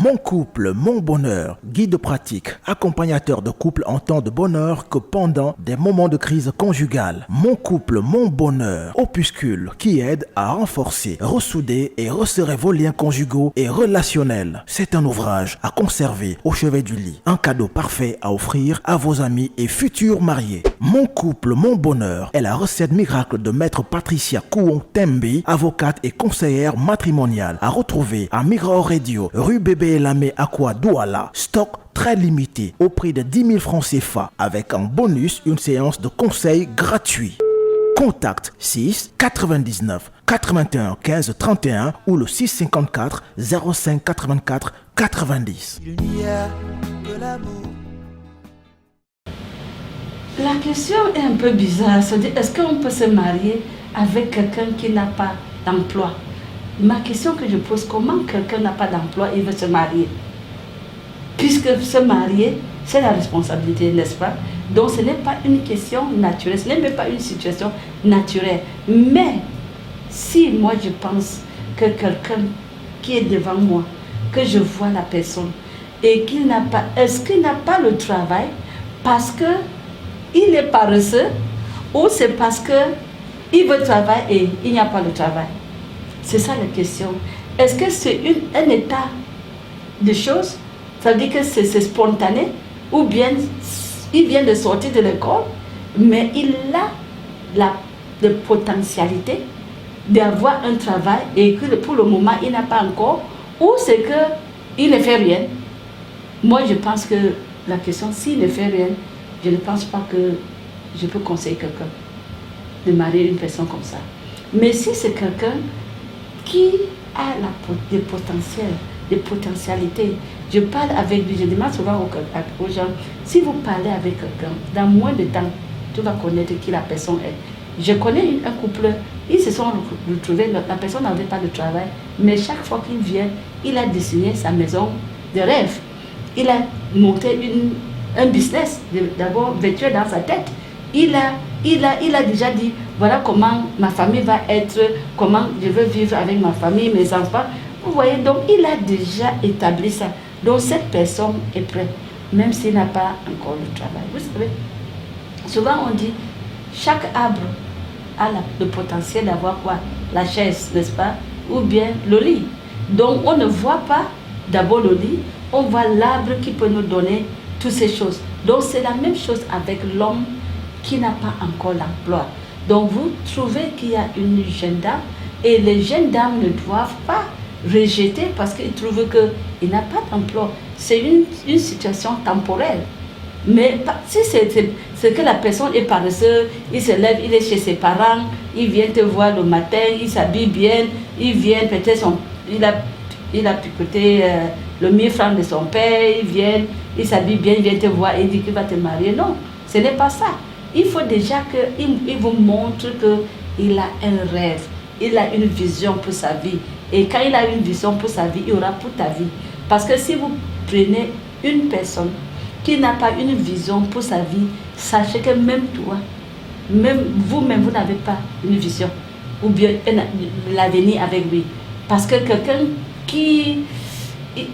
Mon couple, mon bonheur, guide pratique, accompagnateur de couple en temps de bonheur que pendant des moments de crise conjugale. Mon couple, mon bonheur, opuscule qui aide à renforcer, ressouder et resserrer vos liens conjugaux et relationnels. C'est un ouvrage à conserver au chevet du lit, un cadeau parfait à offrir à vos amis et futurs mariés. Mon couple, mon bonheur est la recette miracle de maître Patricia Kouon-Tembi, avocate et conseillère matrimoniale, à retrouver à Migros Radio, rue Bébé Lamé Aqua Douala. Stock très limité au prix de 10 000 francs CFA avec en bonus une séance de conseil gratuit. Contact 6 99 81 15 31 ou le 654 05 84 90. Il n'y a que l'amour. La question est un peu bizarre. Est-ce qu'on peut se marier avec quelqu'un qui n'a pas d'emploi? Ma question que je pose, comment quelqu'un n'a pas d'emploi et veut se marier? Puisque se marier, c'est la responsabilité, n'est-ce pas? Donc ce n'est pas une question naturelle, ce n'est même pas une situation naturelle. Mais si moi je pense que quelqu'un qui est devant moi, que je vois la personne et qu'il n'a pas, est-ce qu'il n'a pas le travail parce que il est paresseux ou c'est parce qu'il veut travailler et il n'y a pas de travail? C'est ça la question. Est-ce que c'est un état de choses? Ça veut dire que c'est spontané ou bien il vient de sortir de l'école, mais il a la potentialité d'avoir un travail et que pour le moment il n'a pas encore, ou c'est qu'il ne fait rien. Moi je pense que la question, s'il ne fait rien, je ne pense pas que je peux conseiller quelqu'un de marier une personne comme ça. Mais si c'est quelqu'un qui a des potentiels, des potentialités, je parle avec lui, je demande souvent aux gens, si vous parlez avec quelqu'un, dans moins de temps, tu vas connaître qui la personne est. Je connais un couple, ils se sont retrouvés, la personne n'avait pas de travail, mais chaque fois qu'il vient, il a dessiné sa maison de rêve. Il a monté un business, d'abord virtuel dans sa tête. Il a déjà dit, voilà comment ma famille va être, comment je veux vivre avec ma famille, mes enfants. Vous voyez, donc il a déjà établi ça. Donc cette personne est prête, même s'il n'a pas encore le travail. Vous savez, souvent on dit, chaque arbre a le potentiel d'avoir quoi? La chaise, n'est-ce pas? Ou bien le lit. Donc on ne voit pas d'abord le lit, on voit l'arbre qui peut nous donner toutes ces choses. Donc c'est la même chose avec l'homme qui n'a pas encore l'emploi. Donc vous trouvez qu'il y a une jeune dame et les jeunes dames ne doivent pas rejeter parce qu'ils trouvent qu'il n'a pas d'emploi. C'est une situation temporaire. Mais si c'est que la personne est paresseuse, il se lève, il est chez ses parents, il vient te voir le matin, il s'habille bien, il vient peut-être, il a picoté le 1000 francs de son père, il s'habille bien, il vient te voir et il dit qu'il va te marier. Non, ce n'est pas ça. Il faut déjà qu'il vous montre qu'il a un rêve, il a une vision pour sa vie. Et quand il a une vision pour sa vie, il y aura pour ta vie. Parce que si vous prenez une personne qui n'a pas une vision pour sa vie, sachez que même toi, même vous-même, vous n'avez pas une vision ou bien l'avenir avec lui. Parce que quelqu'un qui...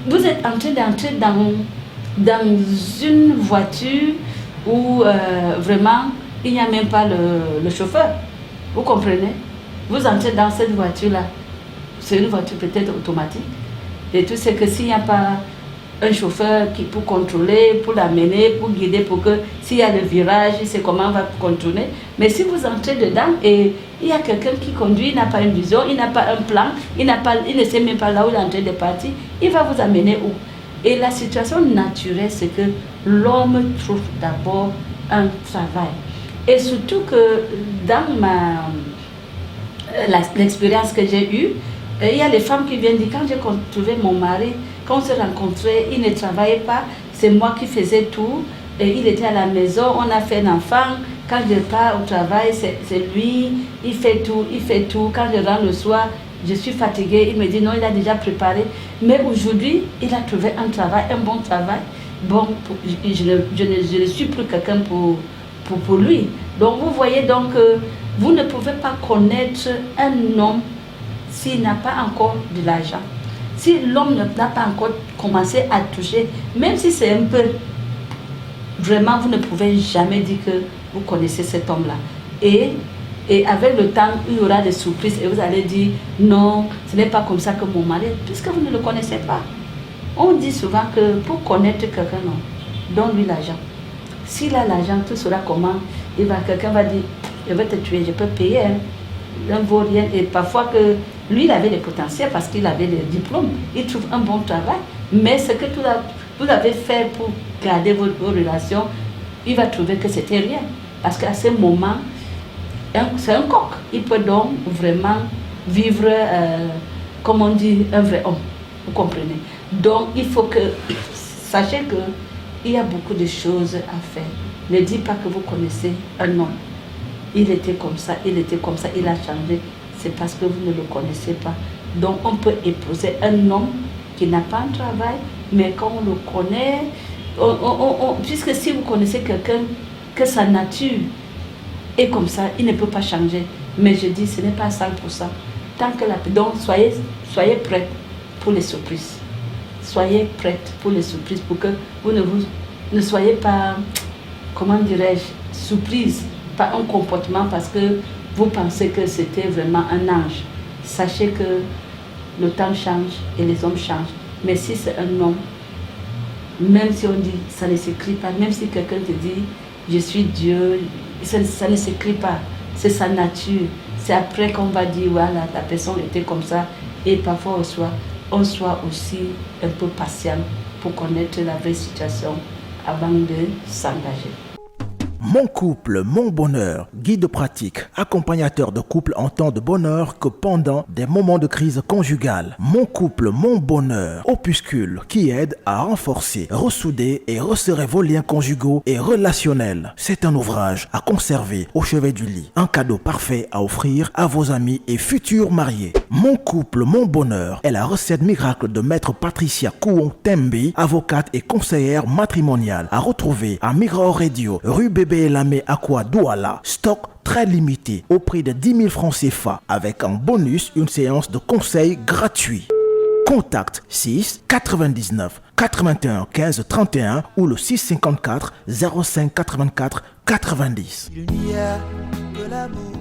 Vous êtes en train d'entrer dans une voiture où vraiment il n'y a même pas le chauffeur. Vous comprenez? Vous entrez dans cette voiture-là. C'est une voiture peut-être automatique. Et tout c'est que s'il n'y a pas un chauffeur pour contrôler, pour l'amener, pour guider, pour que s'il y a le virage, il sait comment on va contourner. Mais si vous entrez dedans et il y a quelqu'un qui conduit, il n'a pas une vision, il n'a pas un plan, il ne sait même pas là où il est en train de partir, il va vous amener où? Et la situation naturelle, c'est que l'homme trouve d'abord un travail. Et surtout que dans l'expérience que j'ai eue, il y a les femmes qui viennent dire, quand j'ai trouvé mon mari, quand on s'est rencontrés, il ne travaillait pas, c'est moi qui faisais tout, et il était à la maison, on a fait un enfant, quand je pars au travail, c'est lui, il fait tout, quand je rentre le soir, je suis fatiguée, il me dit non, il a déjà préparé, mais aujourd'hui, il a trouvé un travail, un bon travail, bon, je ne suis plus quelqu'un pour lui. Donc vous voyez, donc, vous ne pouvez pas connaître un homme s'il n'a pas encore de l'argent. Si l'homme n'a pas encore commencé à toucher, même si c'est un peu, vraiment, vous ne pouvez jamais dire que vous connaissez cet homme-là. Et avec le temps, il y aura des surprises et vous allez dire, non, ce n'est pas comme ça que mon mari, puisque vous ne le connaissez pas. On dit souvent que pour connaître quelqu'un, non, donne-lui l'argent. S'il a l'argent, tout sera comment? Quelqu'un va dire, je vais te tuer, je peux payer. Hein. Il ne vaut rien. Et parfois que lui, il avait le potentiel parce qu'il avait le diplôme. Il trouve un bon travail. Mais ce que vous avez fait pour garder vos relations, il va trouver que c'était rien. Parce qu'à ce moment, c'est un coq. Il peut donc vraiment vivre, comme on dit, un vrai homme. Vous comprenez? Donc, il faut que, sachez qu'il y a beaucoup de choses à faire. Ne dites pas que vous connaissez un homme. Il était comme ça, il a changé. C'est parce que vous ne le connaissez pas. Donc, on peut épouser un homme qui n'a pas un travail, mais quand on le connaît, puisque si vous connaissez quelqu'un, que sa nature est comme ça, il ne peut pas changer. Mais je dis, ce n'est pas 100%. Tant que donc, soyez prêts pour les surprises. Soyez prêtes pour les surprises, pour que vous ne soyez pas, comment dirais-je, surprise par un comportement parce que vous pensez que c'était vraiment un ange. Sachez que le temps change et les hommes changent. Mais si c'est un homme, même si on dit ça ne s'écrit pas, même si quelqu'un te dit je suis Dieu, ça ne s'écrit pas. C'est sa nature. C'est après qu'on va dire voilà, la personne était comme ça. Et parfois on soit aussi un peu patient pour connaître la vraie situation avant de s'engager. Mon couple, mon bonheur, guide pratique, accompagnateur de couple en temps de bonheur que pendant des moments de crise conjugale. Mon couple, mon bonheur, opuscule qui aide à renforcer, ressouder et resserrer vos liens conjugaux et relationnels. C'est un ouvrage à conserver au chevet du lit. Un cadeau parfait à offrir à vos amis et futurs mariés. Mon couple, mon bonheur est la recette miracle de maître Patricia Kouon-Tembi, avocate et conseillère matrimoniale. À retrouver à Mirror Radio, rue Bébé Lamé Aqua Douala, stock très limité au prix de 10 000 francs CFA avec en bonus une séance de conseil gratuit. Contact 6 99 81 15 31 ou le 654 05 84 90. Il n'y a que l'amour.